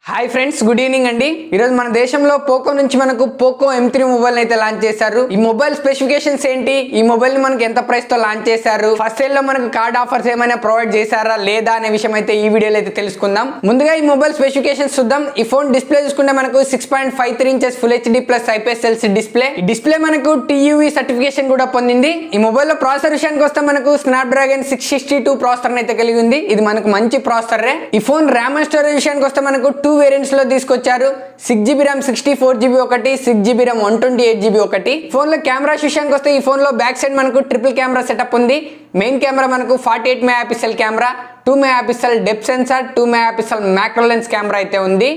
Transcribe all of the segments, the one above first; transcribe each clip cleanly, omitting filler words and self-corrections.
Hi friends, good evening అండి. ఈరోజు మన దేశంలో పోకో నుంచి మనకు పోకో M3 మొబైల్ అయితే లాంచ్ చేశారు. ఈ మొబైల్ స్పెసిఫికేషన్స్ ఏంటి, ఈ మొబైల్ ని మనకు ఎంత ప్రైస్ తో లాంచ్ చేశారు, ఫస్ట్ సేల్ లో మనకు కార్డ్ ఆఫర్స్ ఏమైనా ప్రొవైడ్ చేశారా లేదా అనే విషయం అయితే ఈ వీడియోలో అయితే తెలుసుకుందాం. ముందుగా ఈ మొబైల్ స్పెసిఫికేషన్స్ చూద్దాం. ఈ ఫోన్ డిస్ప్లే చూసుకుంటే మనకు 6.53 inches full HD plus IPS LCD display. ఈ డిస్ప్లే మనకు TUV సర్టిఫికేషన్ కూడా పొందింది. ఈ మొబైల్ లో ప్రాసెసర్ విషయానికి వస్తే మనకు స్నాప్డ్రాగన్ 662 ప్రాసెసర్ అయితే కలిగి ఉంది. ఇది మనకు మంచి ప్రాసెసరే. ఈ ఫోన్ ర్యామ్ అండ్ స్టోరేజ్ విషయానికి వస్తే మనకు 2 వేరియంట్స్ లో తీసుకొచ్చారు. 6GB ర్యామ్ 64GB ఒకటి, 6GB ర్యామ్ 128GB ఒకటి. ఫోన్ లో కెమెరా విషయానికి వస్తే ఈ ఫోన్ లో బ్యాక్ సైడ్ మనకు ట్రిపుల్ కెమెరా సెటప్ ఉంది. మెయిన్ కెమెరా మనకు 48 megapixel camera, 2 megapixel depth censor, 2 megapixel macro lens camera అయితే ఉంది.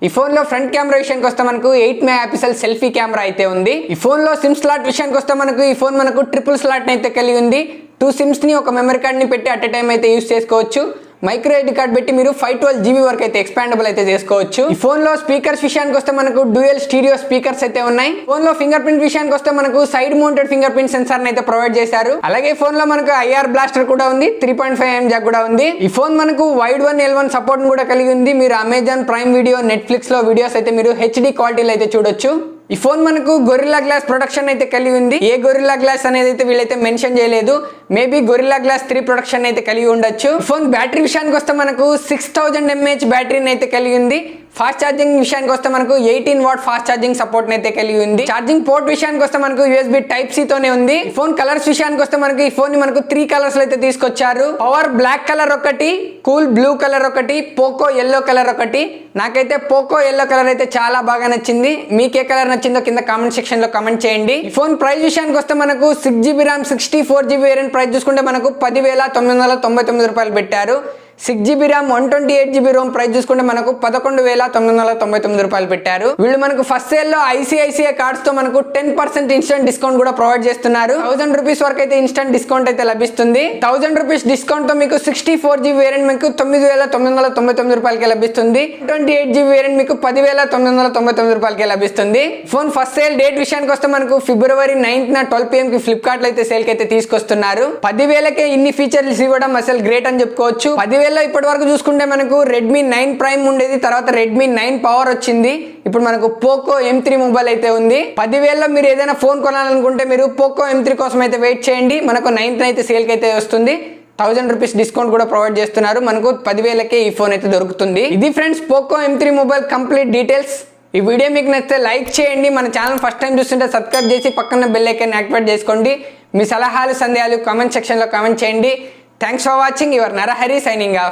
ఈ ఫోన్ లో ఫ్రంట్ కెమెరా విషయానికి వస్తే మనకు 8 మెగాపిక్సెల్ సెల్ఫీ కెమెరా అయితే ఉంది. ఈ ఫోన్ లో సిమ్ స్లాట్ విషయానికి వస్తే మనకు ఈ ఫోన్ మనకు ట్రిపుల్ స్లాట్ అయితే కలిగి ఉంది. 2 సిమ్స్ ని ఒక మెమరీ కార్డ్ ని పెట్టి అట్ ఎ టైం అయితే యూస్ చేసుకోవచ్చు. మైక్రో SD కార్డ్ పెట్టి మీరు 512GB వరకు అయితే ఎక్స్పాండబుల్ అయితే చేసుకోవచ్చు. ఈ ఫోన్ లో స్పీకర్స్ విషయానికి వస్తే మనకు డ్యూయల్ స్టీరియో స్పీకర్స్ అయితే ఉన్నాయి. ఫోన్ లో ఫింగర్ ప్రింట్ విషయానికి వస్తే మనకు side mounted finger print censor అయితే ప్రొవైడ్ చేశారు. అలాగే ఫోన్ లో మనకు IR బ్లాస్టర్ కూడా ఉంది, 3.5mm జాక్ కూడా ఉంది. ఈ ఫోన్ మనకు వైడ్ 1L1 సపోర్ట్ కూడా కలిగి ఉంది. మీరు అమెజాన్ ప్రైమ్ వీడియో, నెట్ఫ్లిక్స్ లో వీడియోస్ అయితే మీరు HD క్వాలిటీలో అయితే చూడొచ్చు. ఈ ఫోన్ మనకు గొరిల్లా గ్లాస్ ప్రొడక్షన్ అయితే కలిగి ఉంది. ఏ గొరిల్లా గ్లాస్ అనేది అయితే వీళ్ళైతే మెన్షన్ చేయలేదు. మేబీ గొరిల్లా గ్లాస్ 3 ప్రొడక్షన్ అయితే కలిగి ఉండొచ్చు. ఫోన్ బ్యాటరీ విషయానికి వస్తే మనకు 6000 mAh బ్యాటరీని అయితే కలిగి ఉంది. ఫాస్ట్ ఛార్జింగ్ విషయానికి వస్తే మనకు 18W ఫాస్ట్ ఛార్జింగ్ సపోర్ట్ అయితే కలిగి ఉంది. ఛార్జింగ్ పోర్ట్ విషయానికి వస్తే మనకు USB Type-C తోనే ఉంది. ఫోన్ కలర్స్ విషయానికి వస్తే మనకు ఈ ఫోన్ ని మనకు 3 కలర్స్ అయితే తీసుకొచ్చారు. పవర్ బ్లాక్ కలర్ ఒకటి, కూల్ బ్లూ కలర్ ఒకటి, పోకో ఎల్లో కలర్ ఒకటి. నాకైతే పోకో ఎల్లో కలర్ అయితే చాలా బాగా నచ్చింది. మీకే కలర్ నచ్చిందో కింద కామెంట్ సెక్షన్ లో కామెంట్ చేయండి. ఈ ఫోన్ ప్రైస్ విషయానికి వస్తే మనకు 6GB RAM 64GB variant price చూసుకుంటే మనకు 10,999 రూపాయలు పెట్టారు. 6GB RAM 128GB Rome price చూసుకుంటే మనకు 11,999 రూపాయలు పెట్టారు. వీళ్ళు మనకు ఫస్ట్ సేల్ లో ICICI కార్డ్స్ తో మనకు 10% ఇన్స్టెంట్ డిస్కౌంట్ కూడా ప్రొవైడ్ చేస్తున్నారు. 1000 రూపీస్ వరకు అయితే ఇన్స్టెంట్ డిస్కౌంట్ అయితే లభిస్తుంది. 1000 రూపీస్ డిస్కౌంట్ తో మీకు 64GB వేరియంట్ మీకు 9,999 రూపాయలకి లభిస్తుంది. 28GB వేరియంట్ మీకు 10,999 రూపాయలకి లభిస్తుంది. ఫోన్ ఫస్ట్ సేల్ డేట్ విషయానికి వస్తే మనకు February 9th 12 PM కి ఫ్లిప్కార్ట్ లో అయితే సేల్ కి అయితే తీసుకొస్తున్నారు. 10,000కే ఇన్ని ఫీచర్స్ ఇవ్వడం అసలు గ్రేట్ అని చెప్పుకోవచ్చు. 10,000 ఇప్పటి వరకు చూసుకుంటే మనకు Redmi 9 Prime ఉండేది, తర్వాత Redmi 9 Power వచ్చింది. ఇప్పుడు మనకు పోకో M3 మొబైల్ అయితే ఉంది. 10,000లో మీరు ఏదైనా ఫోన్ కొనాలనుకుంటే మీరు పోకో M3 కోసం అయితే వెయిట్ చేయండి. మనకు 9th అయితే సేల్ కి అయితే వస్తుంది. 1000 రూపీస్ డిస్కౌంట్ కూడా ప్రొవైడ్ చేస్తున్నారు. మనకు 10,000కే ఈ ఫోన్ అయితే దొరుకుతుంది. ఇది friends Poco M3 mobile complete details. ఈ వీడియో మీకు నచ్చితే లైక్ చేయండి. మన ఛానల్ ఫస్ట్ టైం చూస్తుంటే సబ్స్క్రైబ్ చేసి పక్కన బెల్ ఐకాన్ యాక్టివేట్ చేసుకోండి. మీ సలహాలు సందేహాలు కామెంట్ సెక్షన్ లో కామెంట్ చేయండి. Thanks for watching. Your Narahari signing off.